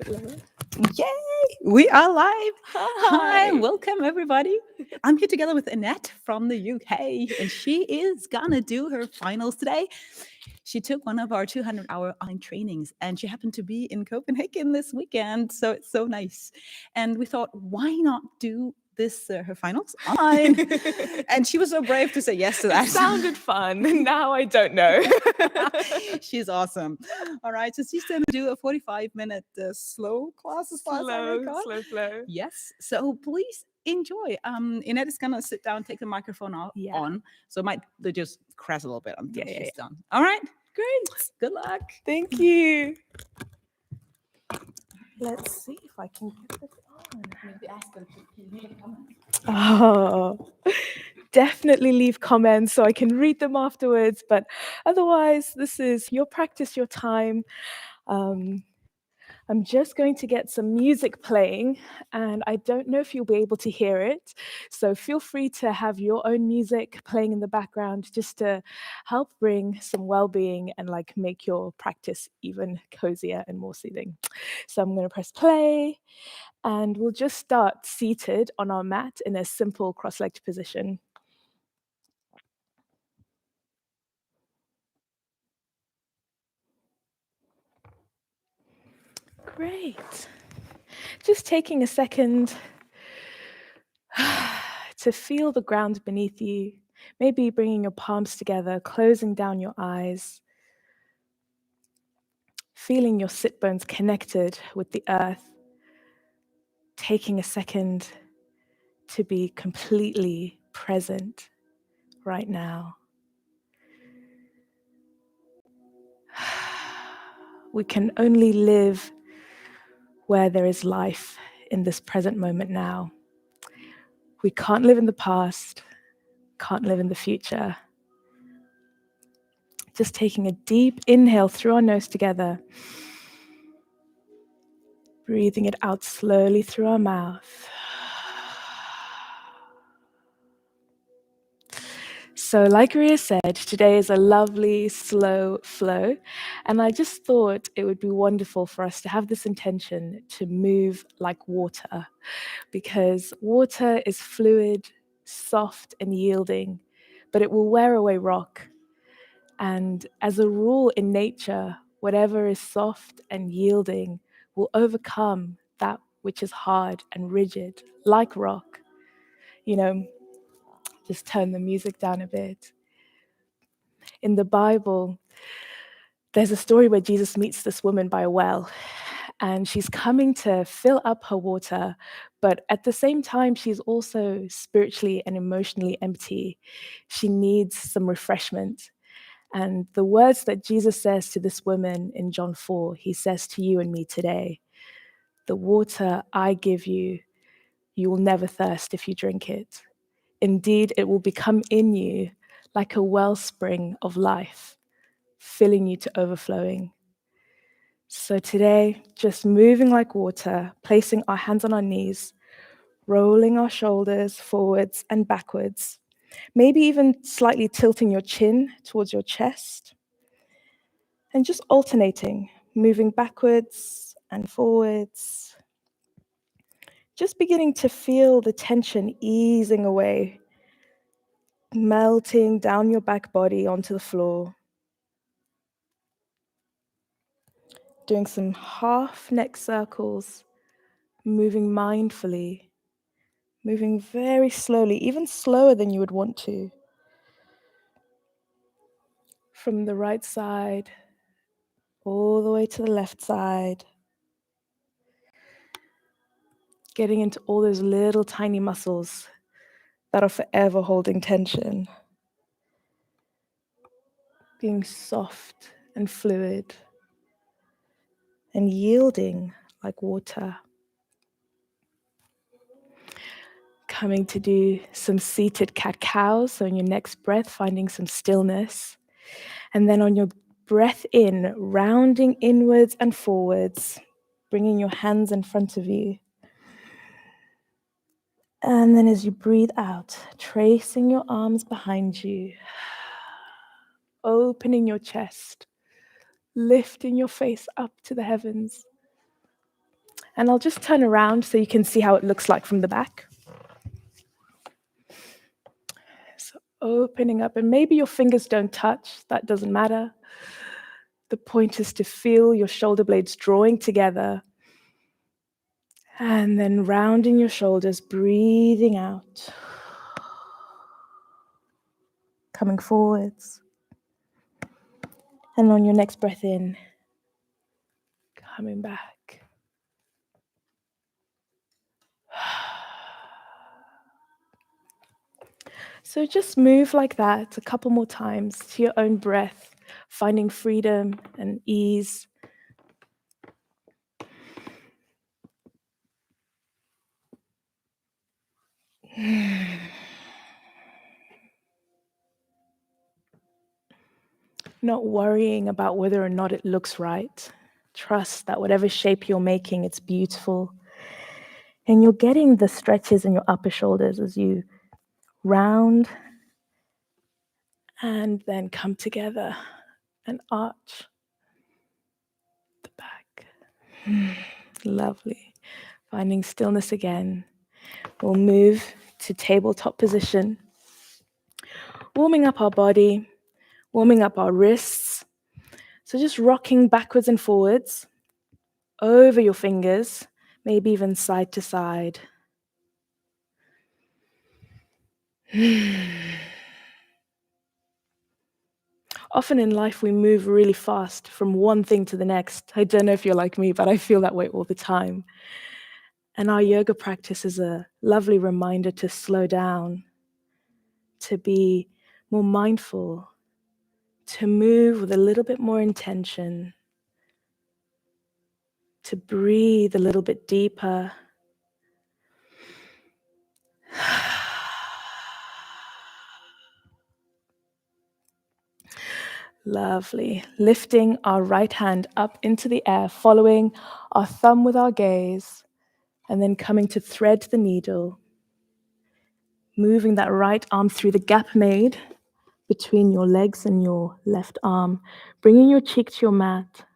Yay! We are live. Hi. Hi, welcome everybody. I'm here together with Ennette from the UK, and she is gonna do her finals today. She took one of our 200-hour online trainings, and she happened to be in Copenhagen this weekend, so it's so nice. And we thought, why not do this her finals online? And she was so brave to say yes to that. It sounded fun. Now I don't know. She's awesome. All right, so she's going to do a 45-minute slow class, as far as I recall. Slow flow. Yes, so please enjoy. Ennette is going to sit down, take the microphone on, so it might just crash a little bit until she's done. All right, Great. good luck. Thank you. Let's see if I can get this on. Maybe ask them to leave a comment. Oh, definitely leave comments so I can read them afterwards. But otherwise, this is your practice, your time. I'm just going to get some music playing, and I don't know if you'll be able to hear it. So feel free to have your own music playing in the background just to help bring some well-being and make your practice even cozier and more soothing. So I'm going to press play, and we'll just start seated on our mat in a simple cross-legged position. Great. Just taking a second to feel the ground beneath you, maybe bringing your palms together, closing down your eyes, feeling your sit bones connected with the earth, taking a second to be completely present right now. We can only live where there is life in this present moment now. We can't live in the past, can't live in the future. Just taking a deep inhale through our nose together, breathing it out slowly through our mouth. So like Ria said, today is a lovely slow flow, and I just thought it would be wonderful for us to have this intention to move like water, because water is fluid, soft and yielding, but it will wear away rock. And as a rule in nature, whatever is soft and yielding will overcome that which is hard and rigid, like rock. Just turn the music down a bit. In the Bible, there's a story where Jesus meets this woman by a well, and she's coming to fill up her water, but at the same time, she's also spiritually and emotionally empty. She needs some refreshment. And the words that Jesus says to this woman in John 4, he says to you and me today, "The water I give you, you will never thirst if you drink it. Indeed, it will become in you like a wellspring of life, filling you to overflowing." So today, just moving like water, placing our hands on our knees, rolling our shoulders forwards and backwards, maybe even slightly tilting your chin towards your chest, and just alternating, moving backwards and forwards, just beginning to feel the tension easing away, melting down your back body onto the floor. Doing some half neck circles, moving mindfully, moving very slowly, even slower than you would want to. From the right side, all the way to the left side. Getting into all those little tiny muscles that are forever holding tension. Being soft and fluid and yielding like water. Coming to do some seated cat-cows, so on your next breath, finding some stillness. And then on your breath in, rounding inwards and forwards, bringing your hands in front of you. And then as you breathe out, tracing your arms behind you, opening your chest, lifting your face up to the heavens. And I'll just turn around so you can see how it looks like from the back. So opening up, and maybe your fingers don't touch, that doesn't matter. The point is to feel your shoulder blades drawing together, and then rounding your shoulders, breathing out. Coming forwards. And on your next breath in, coming back. So just move like that a couple more times to your own breath, finding freedom and ease. Not worrying about whether or not it looks right. Trust that whatever shape you're making, it's beautiful. And you're getting the stretches in your upper shoulders as you round and then come together and arch the back. Lovely. Finding stillness again. We'll move to tabletop position. Warming up our body, warming up our wrists. So just rocking backwards and forwards over your fingers, maybe even side to side. Often in life, we move really fast from one thing to the next. I don't know if you're like me, but I feel that way all the time. And our yoga practice is a lovely reminder to slow down, to be more mindful, to move with a little bit more intention, to breathe a little bit deeper. Lovely. Lifting our right hand up into the air, following our thumb with our gaze, and then coming to thread the needle. Moving that right arm through the gap made between your legs and your left arm. Bringing your cheek to your mat.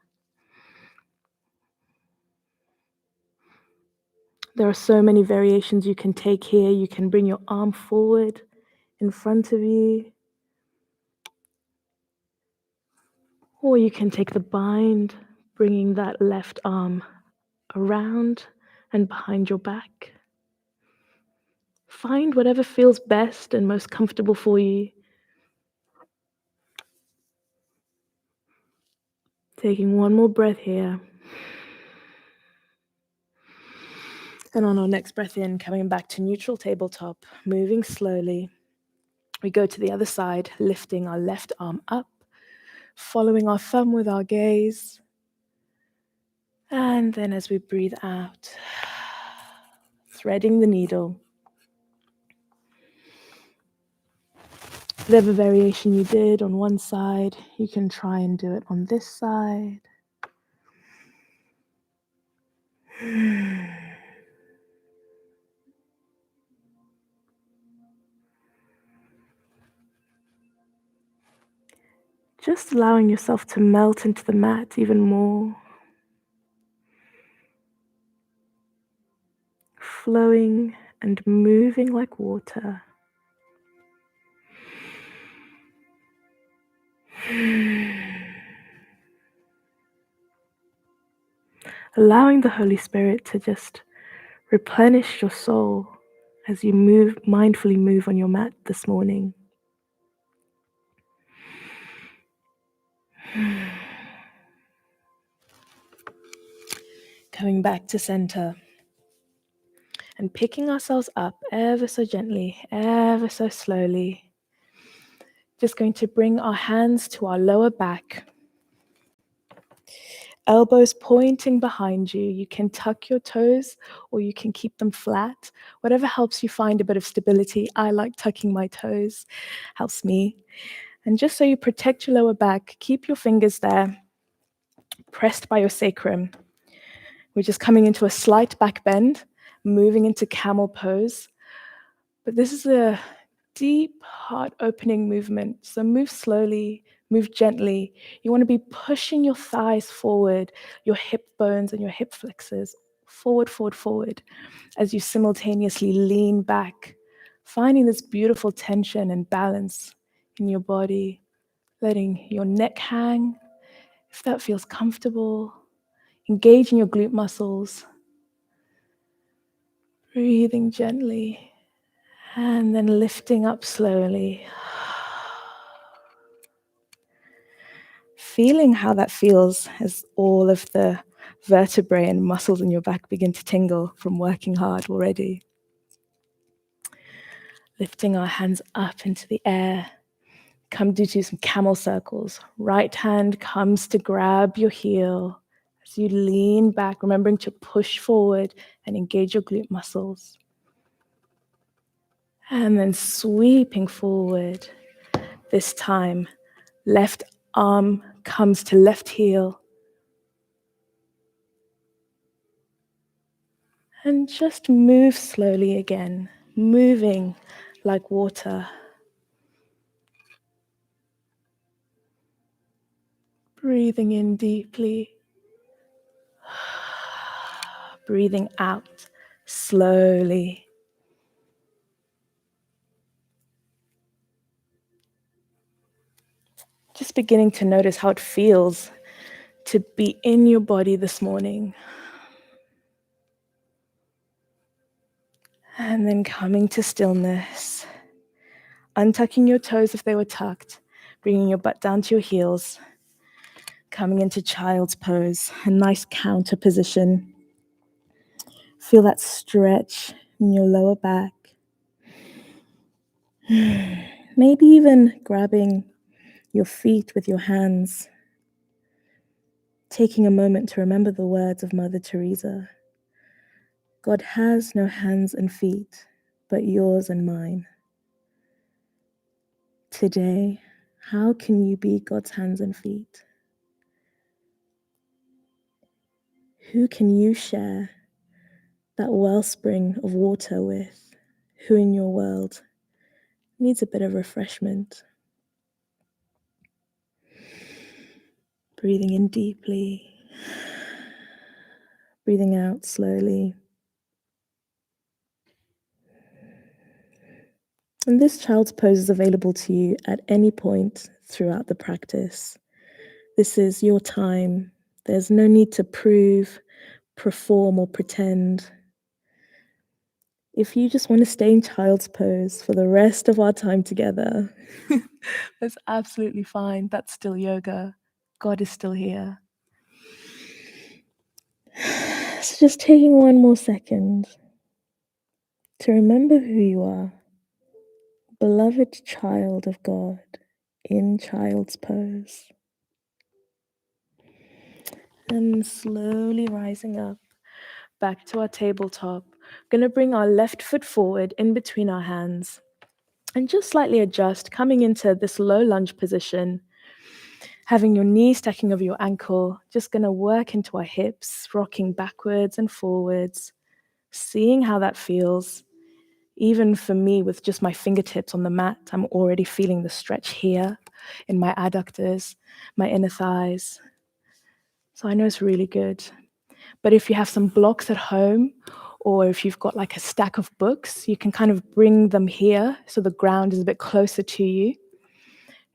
There are so many variations you can take here. You can bring your arm forward in front of you. Or you can take the bind, bringing that left arm around and behind your back. Find whatever feels best and most comfortable for you. Taking one more breath here. And on our next breath in, coming back to neutral tabletop, moving slowly. We go to the other side, lifting our left arm up, following our thumb with our gaze. And then as we breathe out, threading the needle. Whatever variation you did on one side, you can try and do it on this side. Just allowing yourself to melt into the mat even more. Flowing and moving like water. Allowing the Holy Spirit to just replenish your soul as you mindfully move on your mat this morning. Coming back to center and picking ourselves up ever so gently, ever so slowly. Just going to bring our hands to our lower back. Elbows pointing behind you. You can tuck your toes or you can keep them flat. Whatever helps you find a bit of stability. I like tucking my toes. Helps me. And just so you protect your lower back, keep your fingers there, pressed by your sacrum. We're just coming into a slight back bend, moving into camel pose. But this is a deep heart opening movement. So move slowly, move gently. You want to be pushing your thighs forward, your hip bones and your hip flexors forward, forward, forward, as you simultaneously lean back, finding this beautiful tension and balance in your body, letting your neck hang, if that feels comfortable, engaging your glute muscles, breathing gently, and then lifting up slowly. Feeling how that feels as all of the vertebrae and muscles in your back begin to tingle from working hard already. Lifting our hands up into the air. Come do some camel circles. Right hand comes to grab your heel as you lean back, remembering to push forward and engage your glute muscles. And then sweeping forward. This time, left arm comes to left heel. And just move slowly again, moving like water. Breathing in deeply. Breathing out slowly. Just beginning to notice how it feels to be in your body this morning. And then coming to stillness. Untucking your toes if they were tucked. Bringing your butt down to your heels. Coming into child's pose, a nice counter position. Feel that stretch in your lower back. Maybe even grabbing your feet with your hands. Taking a moment to remember the words of Mother Teresa. God has no hands and feet, but yours and mine. Today, how can you be God's hands and feet? Who can you share that wellspring of water with? Who in your world needs a bit of refreshment? Breathing in deeply, breathing out slowly. And this child's pose is available to you at any point throughout the practice. This is your time. There's no need to prove, perform, or pretend. If you just want to stay in child's pose for the rest of our time together, that's absolutely fine. That's still yoga. God is still here. So just taking one more second to remember who you are. Beloved child of God in child's pose. And slowly rising up back to our tabletop. Going to bring our left foot forward in between our hands and just slightly adjust, coming into this low lunge position. Having your knee stacking over your ankle, just going to work into our hips, rocking backwards and forwards, seeing how that feels. Even for me, with just my fingertips on the mat, I'm already feeling the stretch here in my adductors, my inner thighs. So I know it's really good. But if you have some blocks at home, or if you've got like a stack of books, you can kind of bring them here so the ground is a bit closer to you.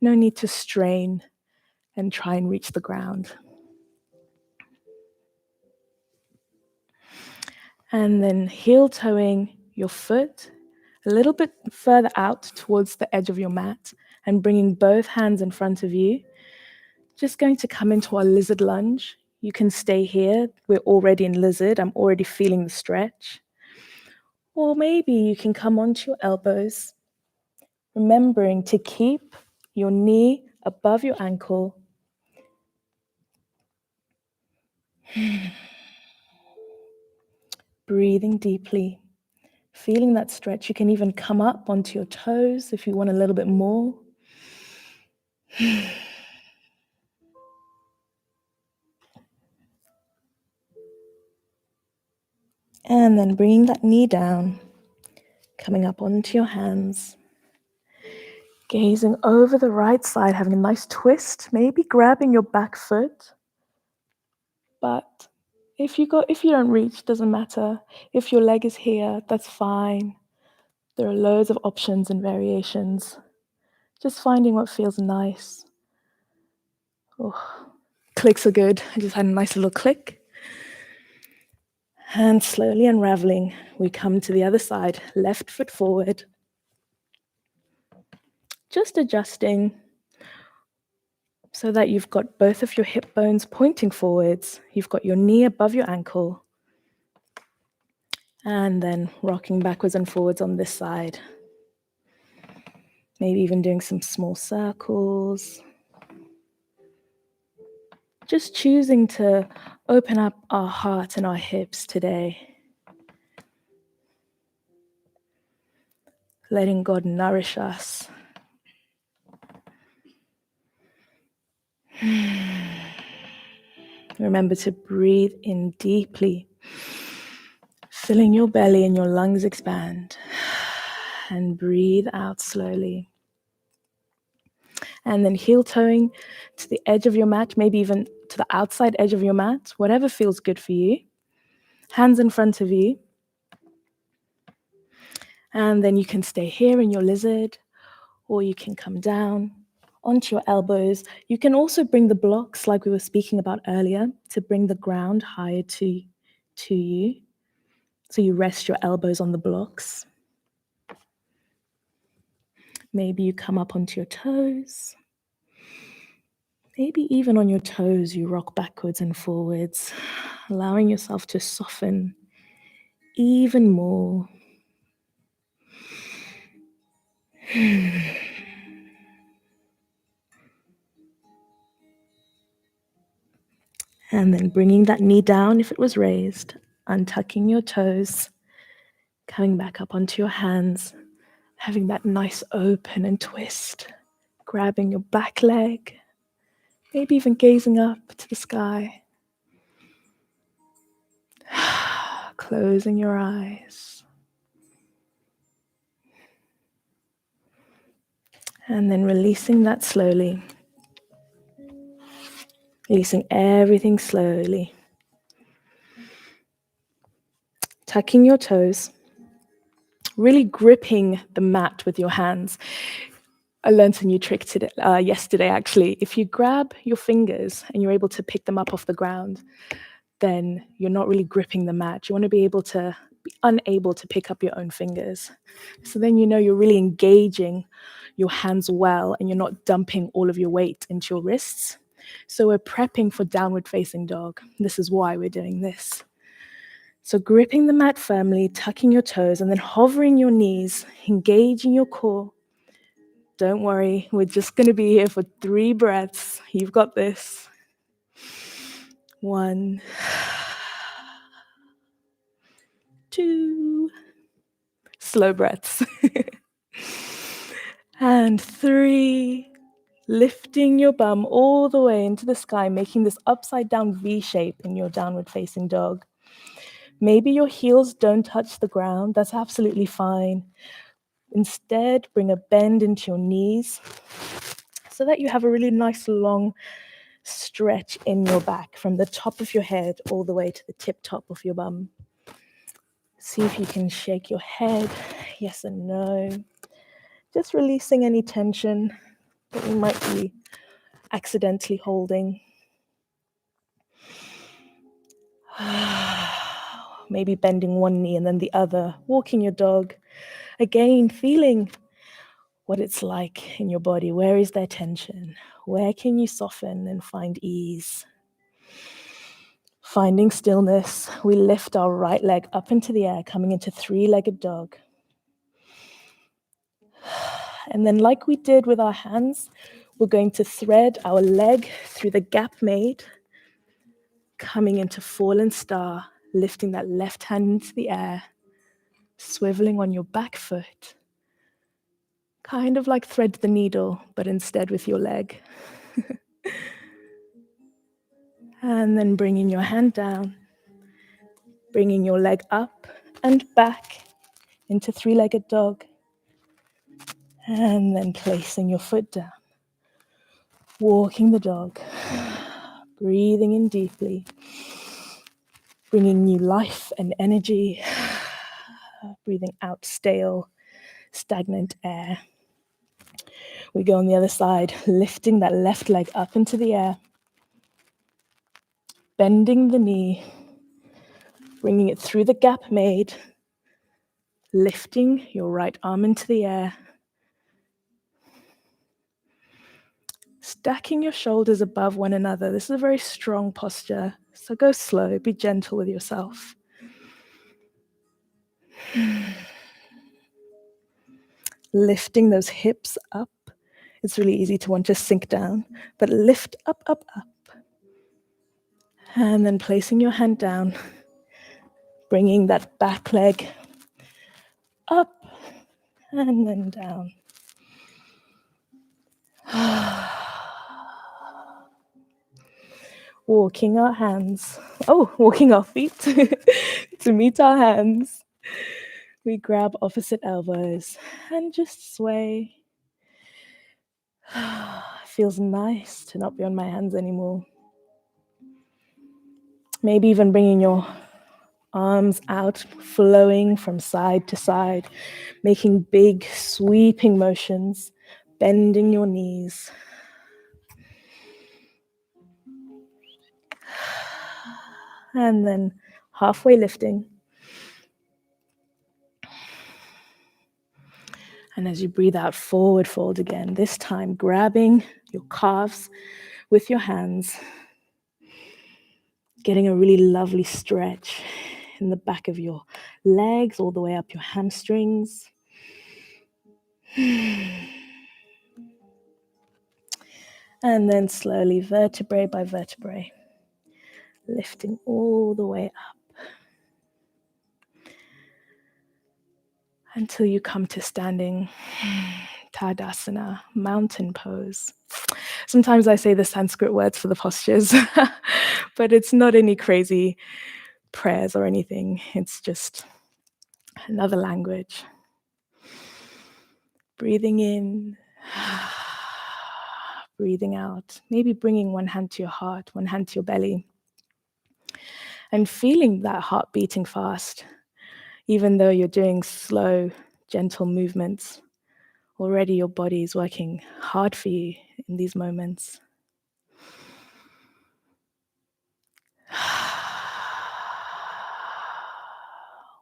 No need to strain and try and reach the ground. And then heel toeing your foot a little bit further out towards the edge of your mat and bringing both hands in front of you. Just going to come into our lizard lunge. You can stay here. We're already in lizard. I'm already feeling the stretch. Or maybe you can come onto your elbows, remembering to keep your knee above your ankle. Breathing deeply, feeling that stretch. You can even come up onto your toes if you want a little bit more. And then bringing that knee down, coming up onto your hands. Gazing over the right side, having a nice twist, maybe grabbing your back foot. But If you don't reach, doesn't matter. If your leg is here, that's fine. There are loads of options and variations. Just finding what feels nice. Oh, clicks are good. I just had a nice little click. And slowly unraveling, we come to the other side, left foot forward. Just adjusting so that you've got both of your hip bones pointing forwards. You've got your knee above your ankle. And then rocking backwards and forwards on this side. Maybe even doing some small circles. Just choosing to open up our heart and our hips today. Letting God nourish us. Remember to breathe in deeply, filling your belly and your lungs expand. And breathe out slowly. And then heel toeing to the edge of your mat, maybe even to the outside edge of your mat, whatever feels good for you. Hands in front of you. And then you can stay here in your lizard, or you can come down onto your elbows. You can also bring the blocks, like we were speaking about earlier, to bring the ground higher to you. So you rest your elbows on the blocks. Maybe you come up onto your toes. Maybe even on your toes, you rock backwards and forwards, allowing yourself to soften even more. And then bringing that knee down if it was raised, untucking your toes, coming back up onto your hands, having that nice open and twist, grabbing your back leg, maybe even gazing up to the sky. Closing your eyes. And then releasing that slowly. Releasing everything slowly. Tucking your toes. Really gripping the mat with your hands. I learned a new trick yesterday, actually. If you grab your fingers and you're able to pick them up off the ground, then you're not really gripping the mat. You want to be unable to pick up your own fingers. So then you know you're really engaging your hands well and you're not dumping all of your weight into your wrists. So we're prepping for downward facing dog. This is why we're doing this. So gripping the mat firmly, tucking your toes, and then hovering your knees, engaging your core. Don't worry, we're just going to be here for 3 breaths. You've got this. 1, 2, slow breaths. And 3, lifting your bum all the way into the sky, making this upside down V shape in your downward facing dog. Maybe your heels don't touch the ground. That's absolutely fine. Instead, bring a bend into your knees so that you have a really nice long stretch in your back from the top of your head all the way to the tip top of your bum. See if you can shake your head, yes and no. Just releasing any tension that you might be accidentally holding. Maybe bending one knee and then the other, walking your dog. Again, feeling what it's like in your body. Where is there tension? Where can you soften and find ease? Finding stillness, we lift our right leg up into the air, coming into 3-legged dog. And then like we did with our hands, we're going to thread our leg through the gap made, coming into fallen star, lifting that left hand into the air, swiveling on your back foot. Kind of like thread the needle, but instead with your leg. And then bringing your hand down, bringing your leg up and back into 3-legged dog. And then placing your foot down, walking the dog, breathing in deeply. bringing new life and energy. Breathing out stale, stagnant air. We go on the other side, lifting that left leg up into the air, bending the knee, bringing it through the gap made, lifting your right arm into the air, stacking your shoulders above one another. This is a very strong posture, so go slow, be gentle with yourself. Lifting those hips up. It's really easy to want to sink down, but lift up, up, up. And then placing your hand down, bringing that back leg up and then down. Walking our feet to meet our hands. We grab opposite elbows and just sway. Feels nice to not be on my hands anymore. Maybe even bringing your arms out, flowing from side to side, making big sweeping motions, bending your knees. And then halfway lifting. And as you breathe out, forward fold again, this time grabbing your calves with your hands, getting a really lovely stretch in the back of your legs, all the way up your hamstrings. And then slowly, vertebrae by vertebrae, lifting all the way up until you come to standing Tadasana, mountain pose. Sometimes I say the Sanskrit words for the postures, but it's not any crazy prayers or anything. It's just another language. Breathing in, breathing out. Maybe bringing one hand to your heart, one hand to your belly, and feeling that heart beating fast, even though you're doing slow, gentle movements. Already your body is working hard for you in these moments.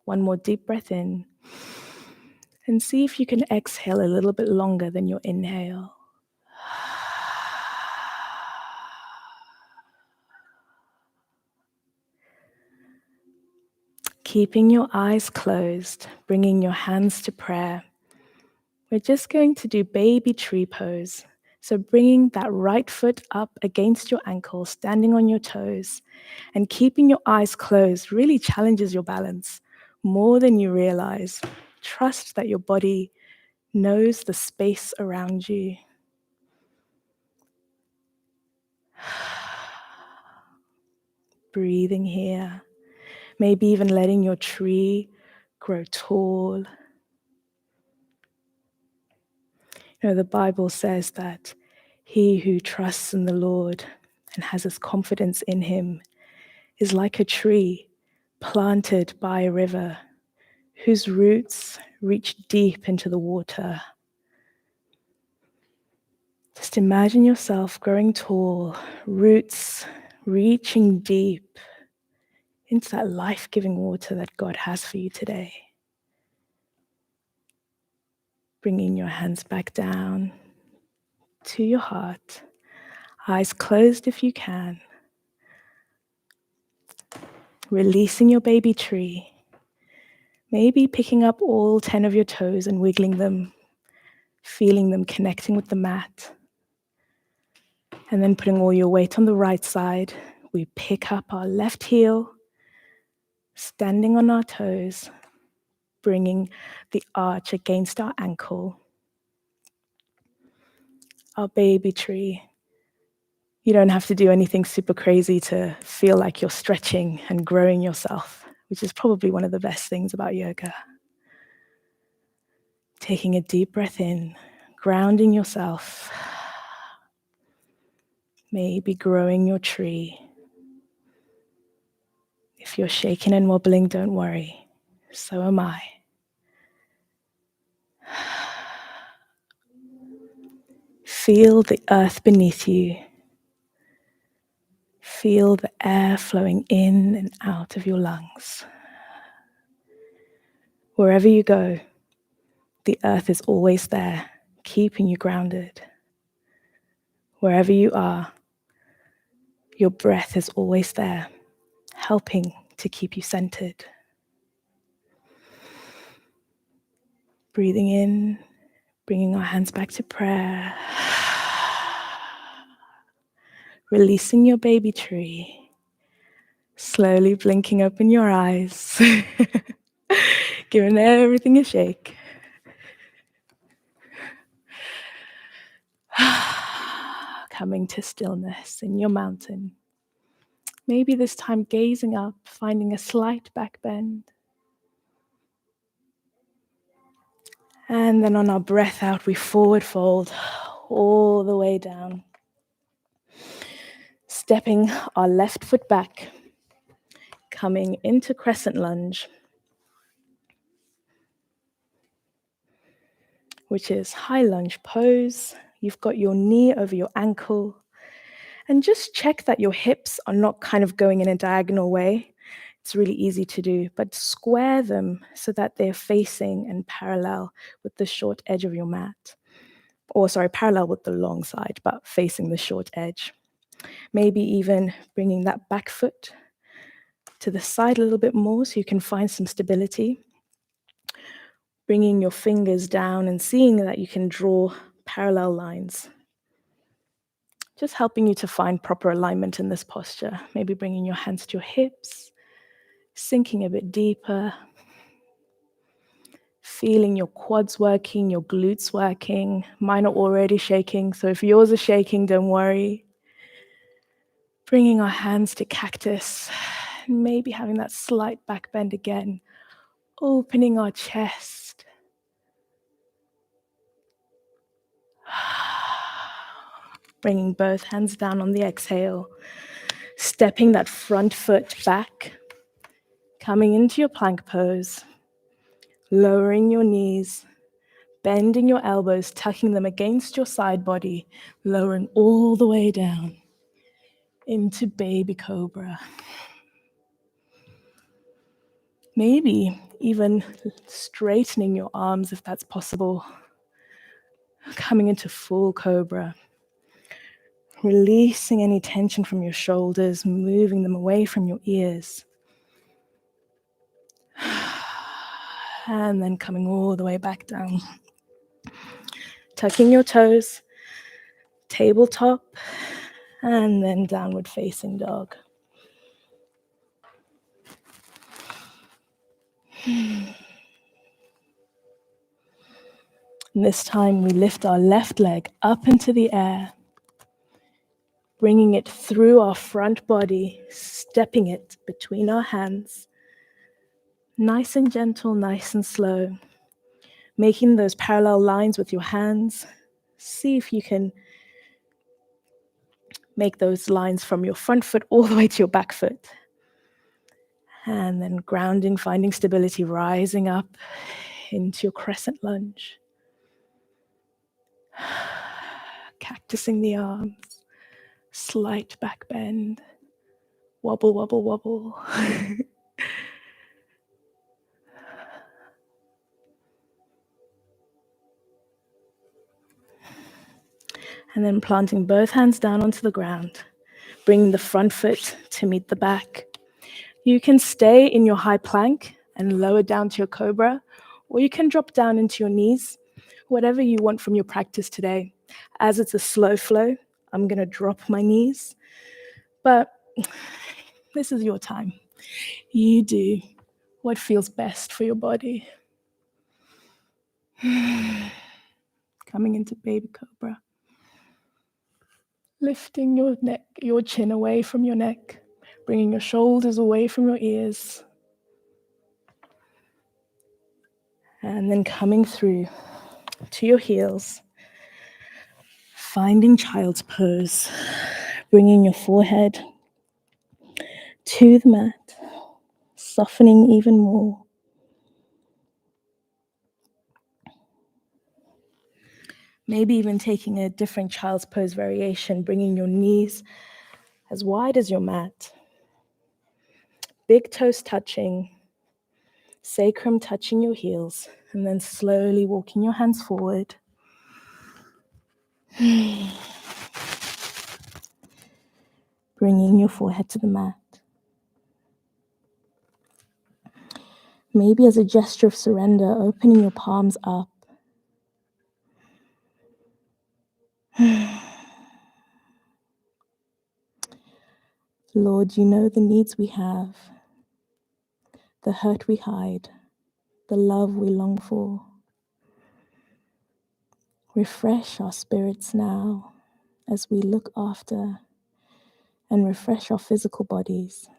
One more deep breath in. And see if you can exhale a little bit longer than your inhale. Keeping your eyes closed, bringing your hands to prayer. We're just going to do baby tree pose. So bringing that right foot up against your ankle, standing on your toes, and keeping your eyes closed really challenges your balance more than you realize. Trust that your body knows the space around you. Breathing here. Maybe even letting your tree grow tall. You know, the Bible says that he who trusts in the Lord and has his confidence in him is like a tree planted by a river whose roots reach deep into the water. Just imagine yourself growing tall, roots reaching deep into that life-giving water that God has for you today. Bringing your hands back down to your heart, eyes closed if you can. Releasing your baby tree. Maybe picking up all 10 of your toes and wiggling them, feeling them connecting with the mat. And then putting all your weight on the right side. We pick up our left heel, standing on our toes, bringing the arch against our ankle. Our baby tree. You don't have to do anything super crazy to feel like you're stretching and growing yourself, which is probably one of the best things about yoga. Taking a deep breath in, grounding yourself, maybe growing your tree. If you're shaking and wobbling, don't worry. So am I. Feel the earth beneath you. Feel the air flowing in and out of your lungs. Wherever you go, the earth is always there, keeping you grounded. Wherever you are, your breath is always there, helping to keep you centered. Breathing in, bringing our hands back to prayer. Releasing your baby tree. Slowly blinking open your eyes. Giving everything a shake. Coming to stillness in your mountain. Maybe this time gazing up, finding a slight back bend. And then on our breath out, we forward fold all the way down. Stepping our left foot back, coming into Crescent Lunge, which is high lunge pose. You've got your knee over your ankle. And just check that your hips are not kind of going in a diagonal way. It's really easy to do, but square them so that they're facing and parallel with the short edge of your mat. Or sorry, parallel with the long side, but facing the short edge. Maybe even bringing that back foot to the side a little bit more so you can find some stability. Bringing your fingers down and seeing that you can draw parallel lines. Just helping you to find proper alignment in this posture. Maybe bringing your hands to your hips, sinking a bit deeper. Feeling your quads working, your glutes working. Mine are already shaking, so if yours are shaking, don't worry. Bringing our hands to cactus, and maybe having that slight back bend again. Opening our chest. Bringing both hands down on the exhale. Stepping that front foot back. Coming into your plank pose. Lowering your knees. Bending your elbows, tucking them against your side body. Lowering all the way down into baby cobra. Maybe even straightening your arms if that's possible. Coming into full cobra. Releasing any tension from your shoulders, moving them away from your ears. And then coming all the way back down. Tucking your toes, tabletop, and then downward facing dog. And this time we lift our left leg up into the air, bringing it through our front body, stepping it between our hands. Nice and gentle, nice and slow. Making those parallel lines with your hands. See if you can make those lines from your front foot all the way to your back foot. And then grounding, finding stability, rising up into your crescent lunge. Cactusing the arms. Slight back bend. Wobble, wobble, wobble. And then planting both hands down onto the ground. Bringing the front foot to meet the back. You can stay in your high plank and lower down to your cobra, or you can drop down into your knees, whatever you want from your practice today. As it's a slow flow, I'm going to drop my knees, but this is your time. You do what feels best for your body. Coming into baby cobra. Lifting your neck, your chin away from your neck, bringing your shoulders away from your ears. And then coming through to your heels. Finding child's pose. Bringing your forehead to the mat. softening even more. Maybe even taking a different child's pose variation, bringing your knees as wide as your mat. Big toes touching, sacrum touching your heels, and then slowly walking your hands forward. Bringing your forehead to the mat. Maybe as a gesture of surrender, opening your palms up. Lord, you know the needs we have, the hurt we hide, the love we long for. Refresh our spirits now as we look after and refresh our physical bodies.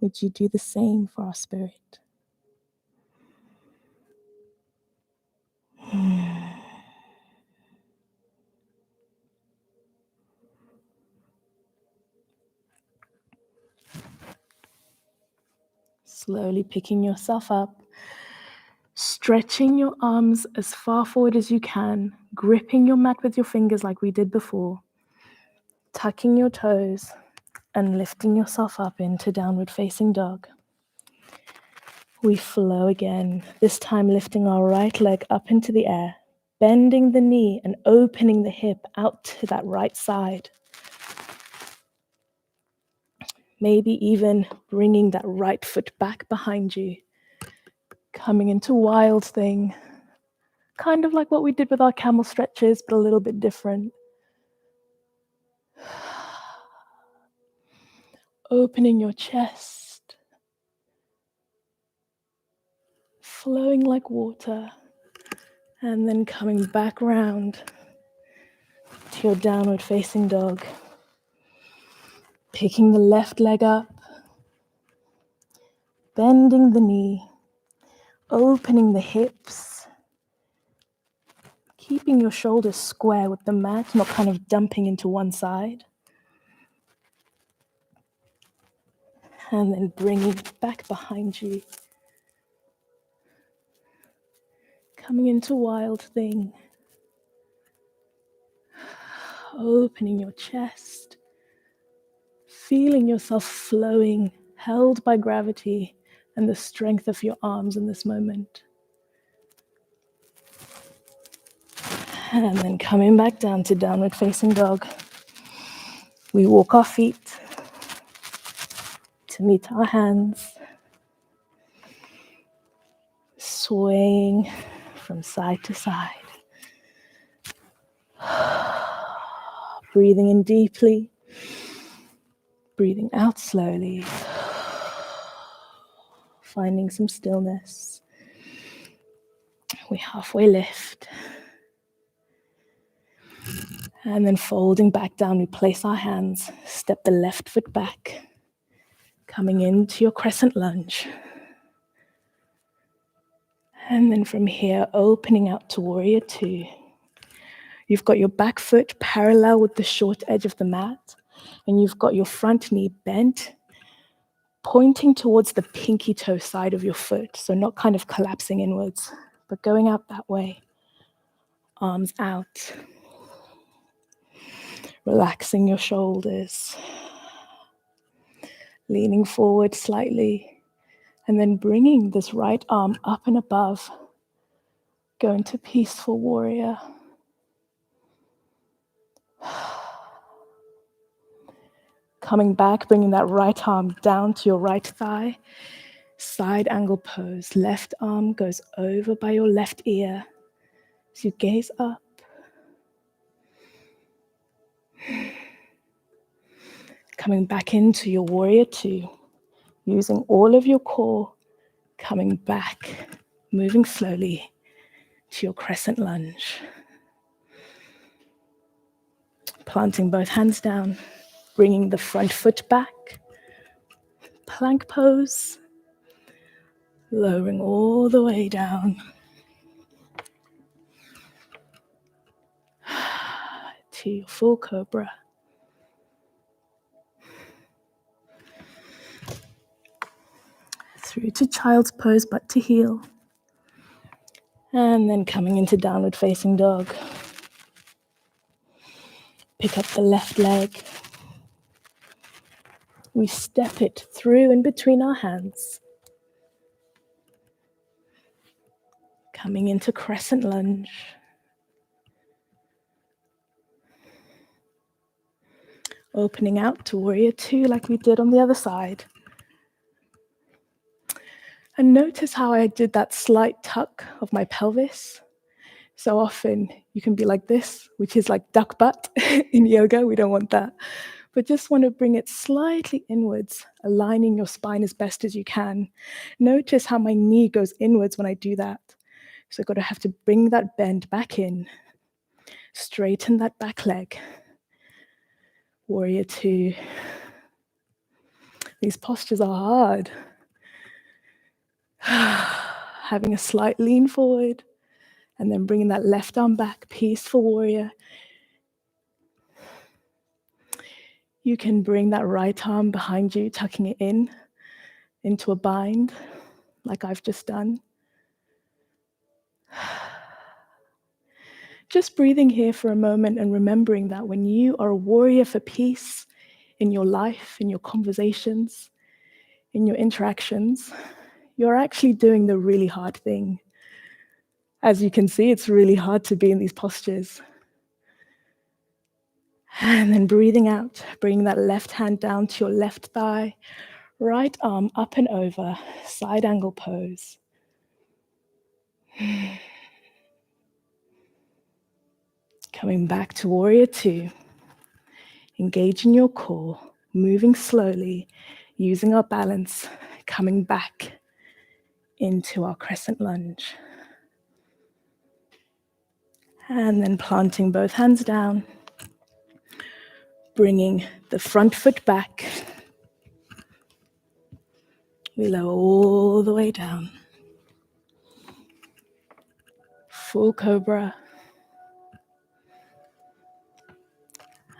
Would you do the same for our spirit? Slowly picking yourself up, stretching your arms as far forward as you can, gripping your mat with your fingers like we did before, tucking your toes and lifting yourself up into downward facing dog. We flow again, this time lifting our right leg up into the air, bending the knee and opening the hip out to that right side. Maybe even bringing that right foot back behind you, coming into wild thing, kind of like what we did with our camel stretches, but a little bit different. Opening your chest, flowing like water, and then coming back round to your downward facing dog. Picking the left leg up, bending the knee, opening the hips, keeping your shoulders square with the mat, not kind of dumping into one side. And then bringing it back behind you. Coming into wild thing. Opening your chest. Feeling yourself flowing, held by gravity and the strength of your arms in this moment. And then coming back down to downward facing dog. We walk our feet to meet our hands. Swaying from side to side. Breathing in deeply. Breathing out slowly. Finding some stillness. We halfway lift. And then folding back down, we place our hands, step the left foot back, coming into your crescent lunge. And then from here, opening out to warrior two. You've got your back foot parallel with the short edge of the mat, and you've got your front knee bent, pointing towards the pinky toe side of your foot, so not kind of collapsing inwards, but going out that way. Arms out. Relaxing your shoulders. Leaning forward slightly, and then bringing this right arm up and above. Go into peaceful warrior. Coming back, bringing that right arm down to your right thigh. Side angle pose. Left arm goes over by your left ear. As you gaze up. Coming back into your warrior two. Using all of your core. Coming back. Moving slowly to your crescent lunge. Planting both hands down. Bringing the front foot back. Plank pose. Lowering all the way down. To your full Cobra. through to child's pose, but to heel. And then coming into downward facing dog. Pick up the left leg. We step it through in between our hands. Coming into Crescent Lunge. Opening out to Warrior Two like we did on the other side. And notice how I did that slight tuck of my pelvis. So often you can be like this, which is like duck butt in yoga. We don't want that. But just want to bring it slightly inwards, aligning your spine as best as you can. Notice how my knee goes inwards when I do that. So I've got to have to bring that bend back in. Straighten that back leg. Warrior Two. These postures are hard. Having a slight lean forward and then bringing that left arm back, peaceful warrior. You can bring that right arm behind you, tucking it in into a bind like I've just done. Just breathing here for a moment and remembering that when you are a warrior for peace in your life, in your conversations, in your interactions, you're actually doing the really hard thing. As you can see, it's really hard to be in these postures. And then breathing out, bringing that left hand down to your left thigh, right arm up and over, side angle pose. Coming back to Warrior Two. Engaging your core, moving slowly, using our balance, coming back into our Crescent Lunge. And then planting both hands down, bringing the front foot back. We lower all the way down. Full Cobra.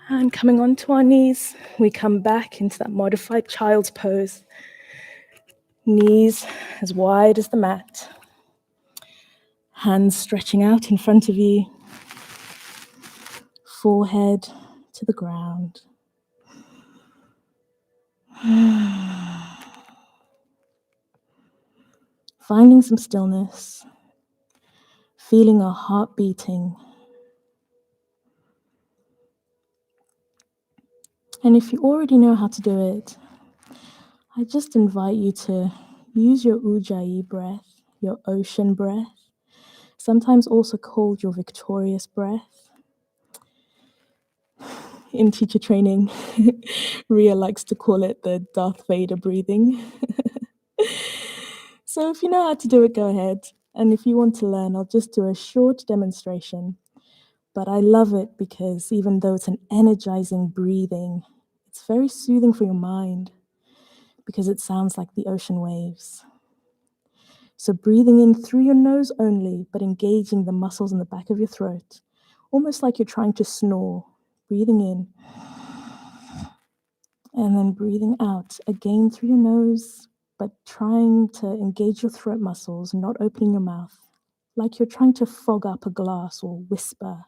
And coming onto our knees, we come back into that modified child's pose. Knees as wide as the mat. Hands stretching out in front of you. Forehead to the ground. Finding some stillness. Feeling our heart beating. And if you already know how to do it, I just invite you to use your Ujjayi breath, your ocean breath, sometimes also called your victorious breath. In teacher training, Ria likes to call it the Darth Vader breathing. So if you know how to do it, go ahead. And if you want to learn, I'll just do a short demonstration. But I love it because even though it's an energizing breathing, it's very soothing for your mind because it sounds like the ocean waves. So breathing in through your nose only, but engaging the muscles in the back of your throat, almost like you're trying to snore. Breathing in, and then breathing out, again through your nose, but trying to engage your throat muscles, not opening your mouth, like you're trying to fog up a glass or whisper.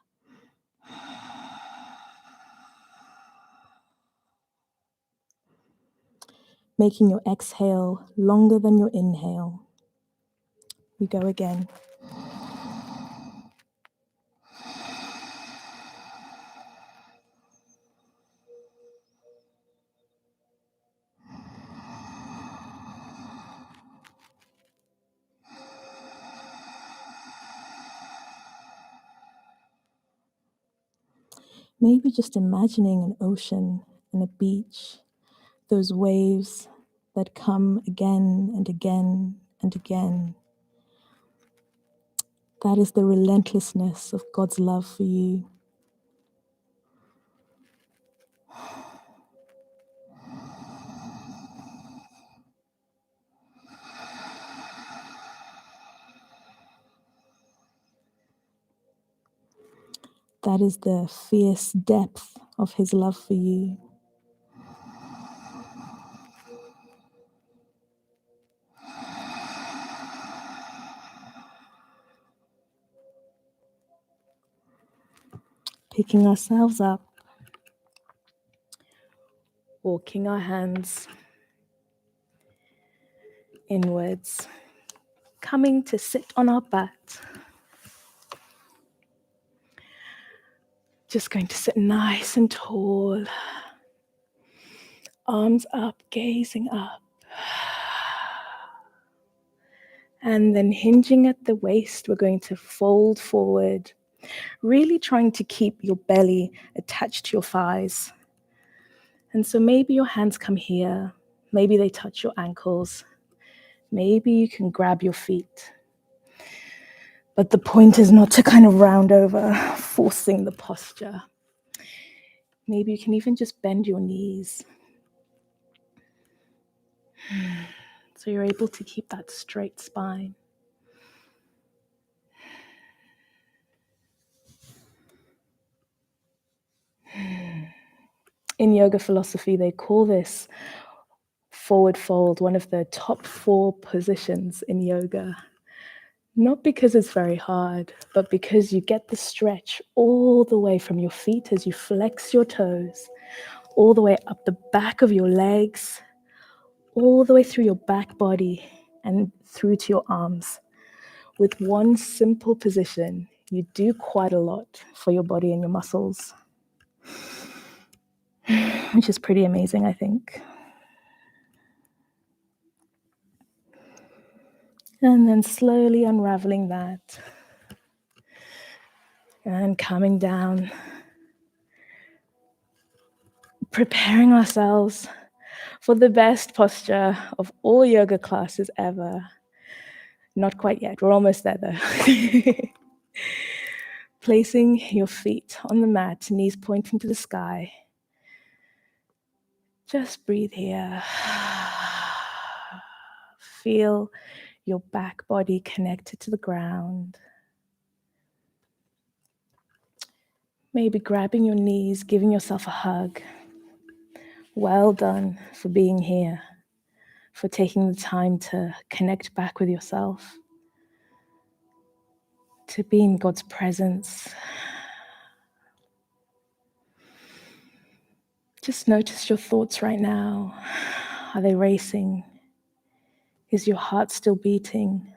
Making your exhale longer than your inhale. We go again. Maybe just imagining an ocean and a beach, those waves that come again and again and again. That is the relentlessness of God's love for you. That is the fierce depth of His love for you. Picking ourselves up, walking our hands inwards, coming to sit on our butt. Just going to sit nice and tall, arms up, gazing up. And then hinging at the waist, we're going to fold forward, really trying to keep your belly attached to your thighs. And so maybe your hands come here, maybe they touch your ankles, maybe you can grab your feet. But the point is not to kind of round over, forcing the posture. Maybe you can even just bend your knees. So you're able to keep that straight spine. In yoga philosophy, they call this forward fold one of the top 4 positions in yoga. Not because it's very hard, but because you get the stretch all the way from your feet as you flex your toes, all the way up the back of your legs, all the way through your back body and through to your arms. With one simple position, you do quite a lot for your body and your muscles, which is pretty amazing, I think. And then slowly unraveling that and coming down, preparing ourselves for the best posture of all yoga classes ever. Not quite yet, we're almost there though. Placing your feet on the mat, knees pointing to the sky. Just breathe here. Feel your back body connected to the ground. Maybe grabbing your knees, giving yourself a hug. Well done for being here, for taking the time to connect back with yourself, to be in God's presence. Just notice your thoughts right now. Are they racing? Is your heart still beating?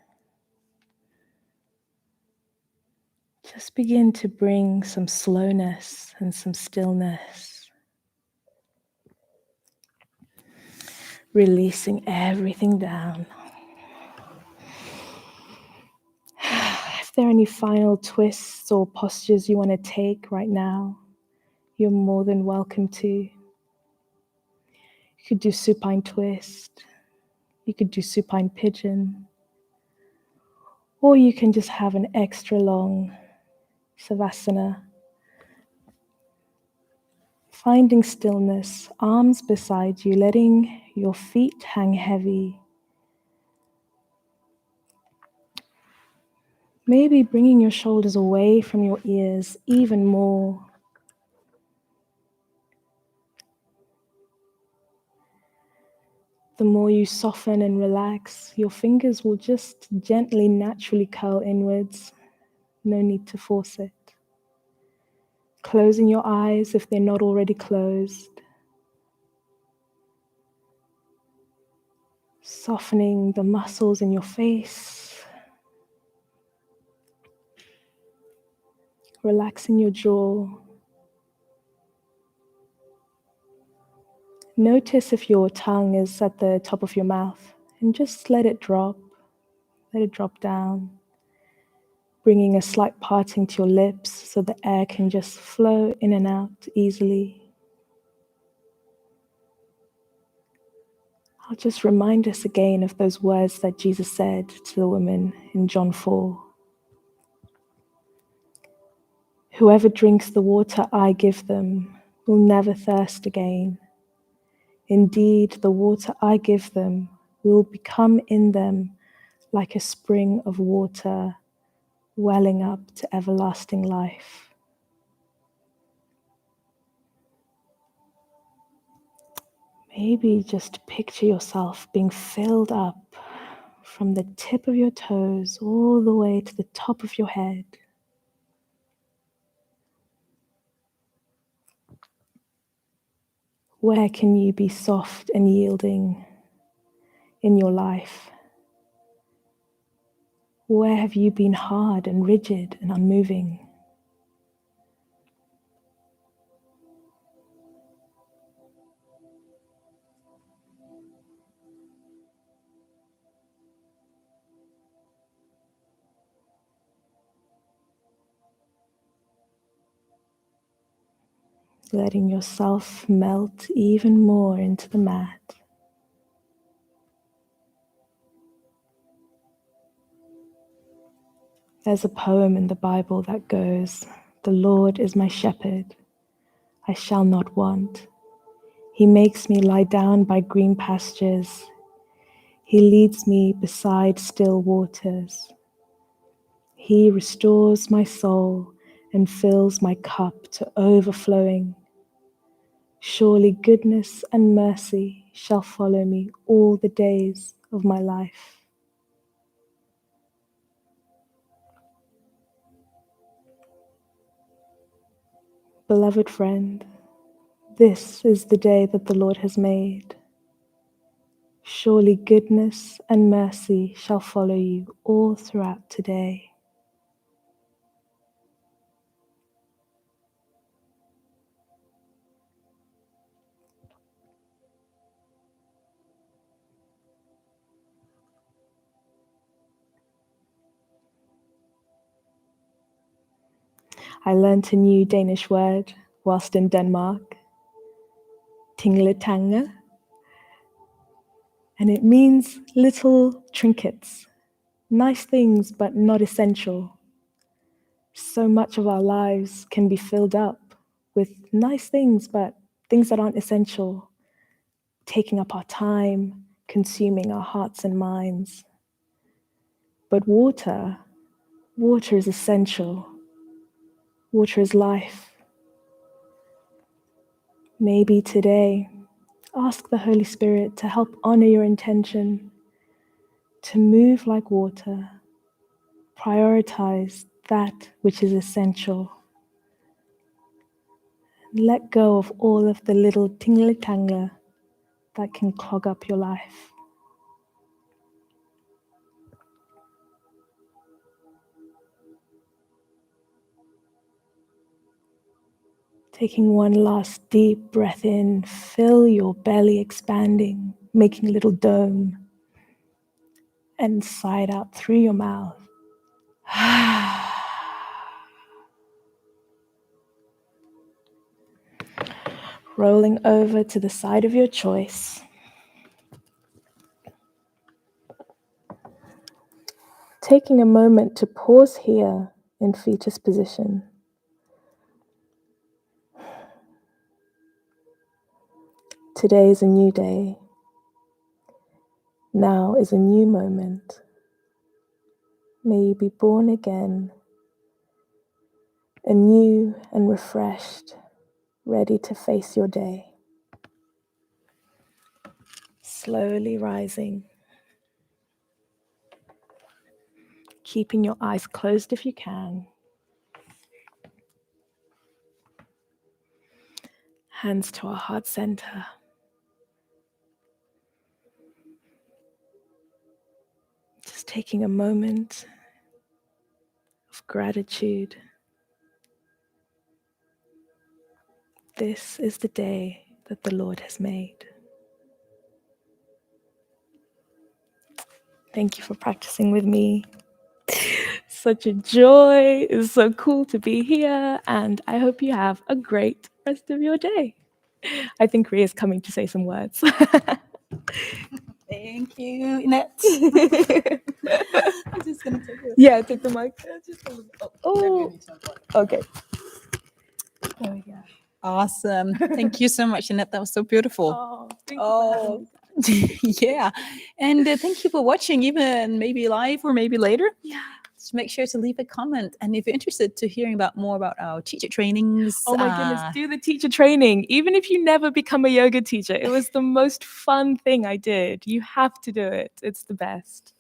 Just begin to bring some slowness and some stillness. Releasing everything down. If there are any final twists or postures you want to take right now, you're more than welcome to. You could do supine twist. You could do supine pigeon. Or you can just have an extra long Savasana. Finding stillness, arms beside you, letting your feet hang heavy. Maybe bringing your shoulders away from your ears even more. The more you soften and relax, your fingers will just gently, naturally curl inwards. No need to force it. Closing your eyes if they're not already closed. Softening the muscles in your face. Relaxing your jaw. Notice if your tongue is at the top of your mouth and just let it drop. Let it drop down. Bringing a slight parting to your lips so the air can just flow in and out easily. I'll just remind us again of those words that Jesus said to the woman in John 4. Whoever drinks the water I give them will never thirst again. Indeed, the water I give them will become in them like a spring of water welling up to everlasting life. Maybe just picture yourself being filled up from the tip of your toes all the way to the top of your head. Where can you be soft and yielding in your life? Where have you been hard and rigid and unmoving? Letting yourself melt even more into the mat. There's a poem in the Bible that goes, "The Lord is my shepherd, I shall not want. He makes me lie down by green pastures. He leads me beside still waters. He restores my soul and fills my cup to overflowing. Surely goodness and mercy shall follow me all the days of my life." Beloved friend, this is the day that the Lord has made. Surely goodness and mercy shall follow you all throughout today. I learnt a new Danish word whilst in Denmark, tingletange, and it means little trinkets, nice things but not essential. So much of our lives can be filled up with nice things but things that aren't essential, taking up our time, consuming our hearts and minds. But water is essential. Water is life. Maybe today, ask the Holy Spirit to help honor your intention, to move like water, prioritize that which is essential. Let go of all of the little tingle-tangle that can clog up your life. Taking one last deep breath in, fill your belly expanding, making a little dome, and sigh it out through your mouth. Rolling over to the side of your choice. Taking a moment to pause here in fetus position. Today is a new day. Now is a new moment. May you be born again, anew and refreshed, ready to face your day. Slowly rising. Keeping your eyes closed if you can. Hands to our heart center. Just taking a moment of gratitude. This is the day that the Lord has made. Thank you for practicing with me. Such a joy. It's so cool to be here, and I hope you have a great rest of your day. I think Ria's coming to say some words. Thank you, Ennette. I'm just gonna take it. Yeah, take the mic. Oh, okay. There we go. Awesome. Thank you so much, Ennette. That was so beautiful. Oh, thank you for having me. Yeah. And thank you for watching, even maybe live or maybe later. Yeah. Just make sure to leave a comment. And if you're interested to hearing about more about our teacher trainings. Oh my goodness, do the teacher training. Even if you never become a yoga teacher, it was the most fun thing I did. You have to do it. It's the best.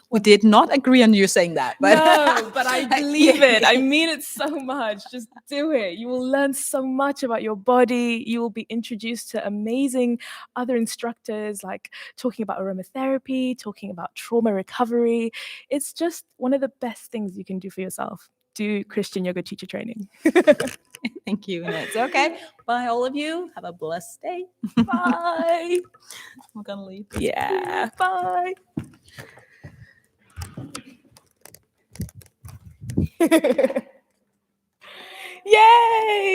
We did not agree on you saying that, but No, but I believe it. I mean it so much. Just do it. You will learn so much about your body. You will be introduced to amazing other instructors, like talking about aromatherapy, talking about trauma recovery. It's just one of the best things you can do for yourself. Do Christian yoga teacher training. Thank you, Ennette. So, okay, bye, all of you. Have a blessed day. Bye. I'm gonna leave. Yeah. Bye. Yay!